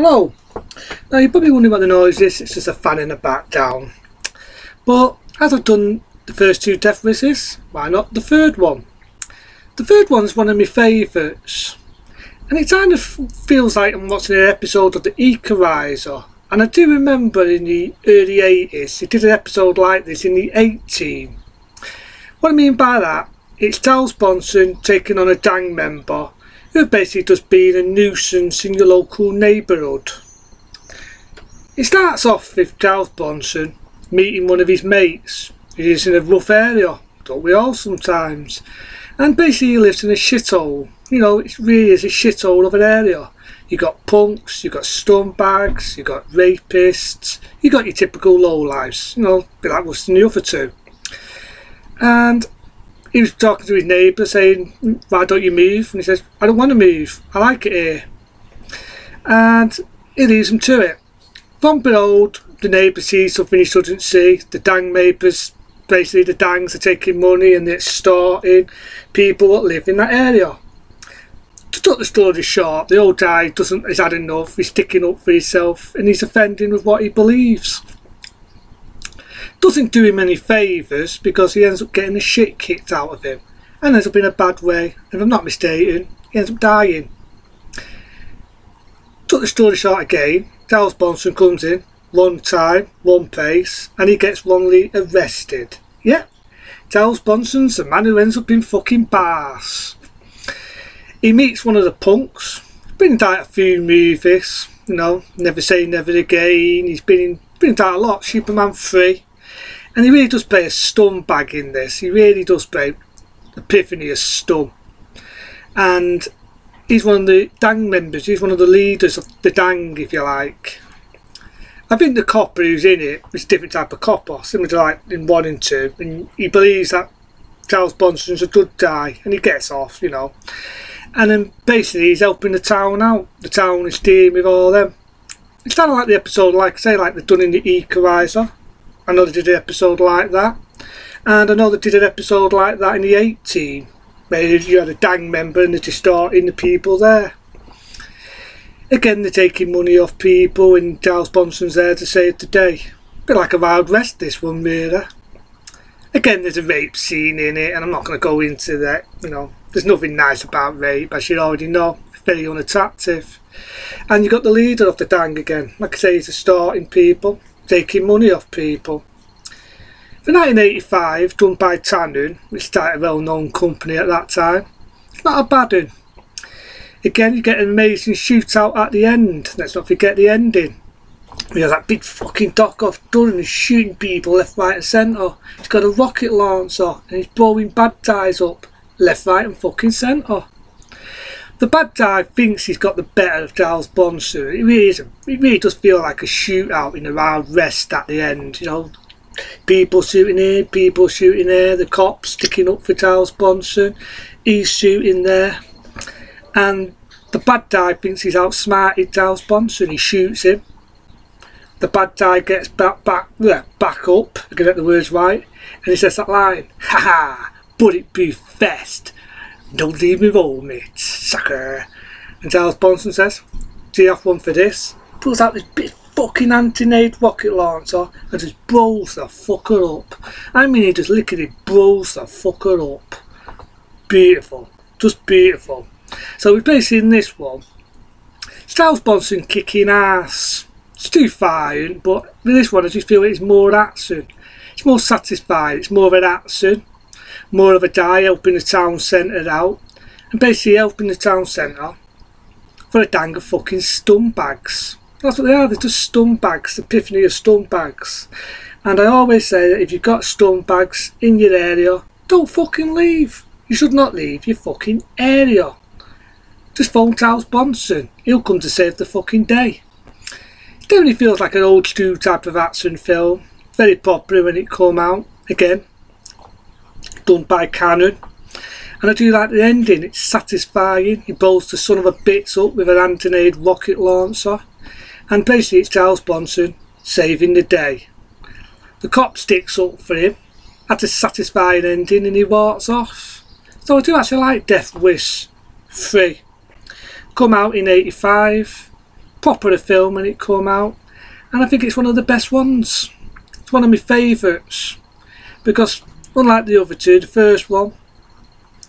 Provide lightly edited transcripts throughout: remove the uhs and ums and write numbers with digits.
Hello. Now you're probably wondering what the noise is. It's just a fan in the background. But as I've done the first two Death Wishes, why not the third one? The third one's one of my favourites. And it kind of feels like I'm watching an episode of the Equalizer. And I do remember in the early 80s, they did an episode like this in the 80s. What I mean by that, it's Charles Bronson taking on a gang member who basically just being a nuisance in your local neighbourhood. It starts off with Charles Bronson meeting one of his mates. He is in a rough area, don't we all sometimes? And basically he lives in a shithole. You know, it really is a shithole of an area. You got punks, you got scumbags, you got rapists, you got your typical lowlifes, you know, a bit like us and the other two. And he was talking to his neighbour saying, why don't you move? And he says, I don't want to move, I like it here. And he leaves him to it. From behold, the neighbour sees something he shouldn't see. The dang neighbours, basically the dangs are taking money and they're extorting people that live in that area. To cut the story short, the old guy has had enough, he's sticking up for himself and he's offending with what he believes. Doesn't do him any favours because he ends up getting the shit kicked out of him and ends up in a bad way, and if I'm not mistaken, he ends up dying. Cut the story short again, Charles Bronson comes in, one time, one pace, and he gets wrongly arrested. Yeah, Charles Bronson's the man who ends up in fucking bars. He meets one of the punks, been in a few movies, you know, Never Say Never Again, he's been in a lot, Superman 3. And he really does play a scumbag in this. He really does play Epiphany as scum. And he's one of the gang members. He's one of the leaders of the gang, if you like. I think the copper who's in it is a different type of copper, similar to like in 1 and 2. And he believes that Charles Bronson's a good guy, and he gets off, you know. And then basically he's helping the town out. The town is dealing with all them. It's kind of like the episode, like I say, like they've done in the Equalizer. I know they did an episode like that, and I know they did an episode like that in the 80s, where you had a gang member and they're distorting the people there. Again, they're taking money off people and Charles Bronson's there to save the day. A bit like a Wild West, this one really. Again, there's a rape scene in it, and I'm not going to go into that, you know, there's nothing nice about rape, as you already know, it's very unattractive. And you've got the leader of the gang again, like I say, he's distorting people, taking money off people. For 1985, done by Tannen, which started a well-known company at that time, it's not a bad one. Again, you get an amazing shootout at the end. Let's not forget the ending. We have that big fucking dock off done and he's shooting people left, right and centre. He's got a rocket launcher and he's blowing bad guys up left, right and fucking centre. The bad guy thinks he's got the better of Charles Bronson. It really isn't. It really does feel like a shootout in the Wild West at the end, you know. People shooting here, people shooting there, the cops sticking up for Charles Bronson, he's shooting there. And the bad guy thinks he's outsmarted Charles Bronson, he shoots him. The bad guy gets back up, I get the words right, and he says that line, haha, bulletproof vest. Don't leave me roll, mate, sucker. And Charles Bronson says, do you have one for this? Pulls out this big fucking anti-nade rocket launcher and just blows the fucker up. I mean, he just literally blows the fucker up. Beautiful. Just beautiful. So we're basically in this one. It's Charles Bronson kicking ass. It's too fine, but with this one I just feel it's more action. It's more satisfying, it's more of an action. More of a guy helping the town centre out, and basically helping the town centre for a dang of fucking scumbags. That's what they are, they're just scumbags, the epiphany of scumbags. And I always say that if you've got scumbags in your area, don't fucking leave. You should not leave your fucking area. Just phone Charles Bronson, he'll come to save the fucking day. It definitely feels like an old school type of action film, very popular when it came out, again. Done by Cannon, and I do like the ending, it's satisfying. He blows the son of a bitch up with an anti-nade rocket launcher, and basically it's Charles Bronson saving the day. The cop sticks up for him, that's a satisfying ending, and he walks off. So I do actually like Death Wish 3. Come out in 85, proper a film when it come out, and I think it's one of the best ones. It's one of my favourites because unlike the other two, the first one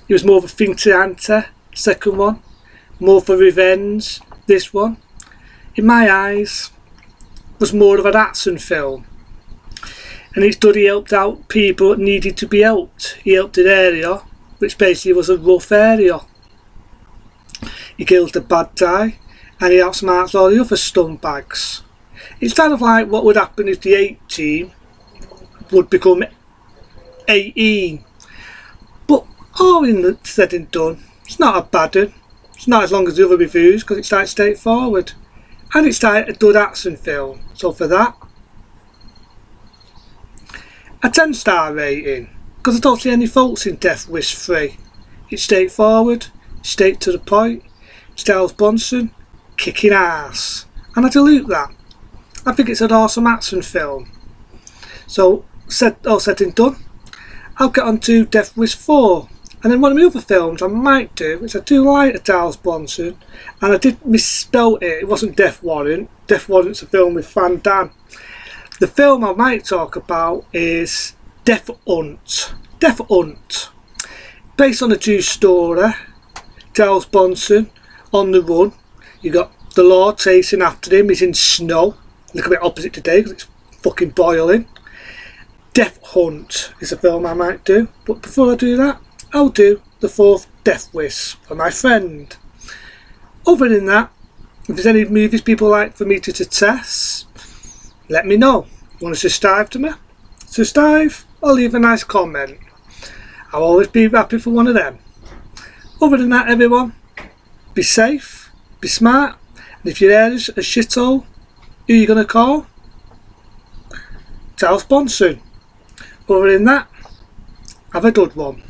it was more of a thing to answer, second one more for revenge, this one in my eyes was more of an action film, and each study helped out people that needed to be helped. He helped an area which basically was a rough area. He kills the bad guy and he outsmarts all the other scumbags. It's kind of like what would happen if the 8 team would become 18. But all in said and done, it's not a bad one. It's not as long as the other reviews because it's like straightforward. And it's like a good action film. So for that, a 10-star rating. Because I don't see any faults in Death Wish 3. It's straightforward, straight to the point. Charles Bronson kicking ass. And I salute that. I think it's an awesome action film. So, all said and done, I'll get on to Death Wish 4. And then one of my other films I might do, which I do like of Charles Bronson, and I did misspell it, it wasn't Death Warrant. Death Warrant's a film with Van Damme. The film I might talk about is Death Hunt. Death Hunt. Based on a true story. Charles Bronson on the run. You got the law chasing after him, he's in snow. A little bit opposite today because it's fucking boiling. Death Hunt is a film I might do, but before I do that, I'll do the 4th Death Wish for my friend. Other than that, if there's any movies people like for me to test, let me know. You want to subscribe to me? Subscribe or leave a nice comment. I'll always be happy for one of them. Other than that, everyone, be safe, be smart, and if your area's a shithole, who are you going to call? Charles Bronson. Other than that, have a good one.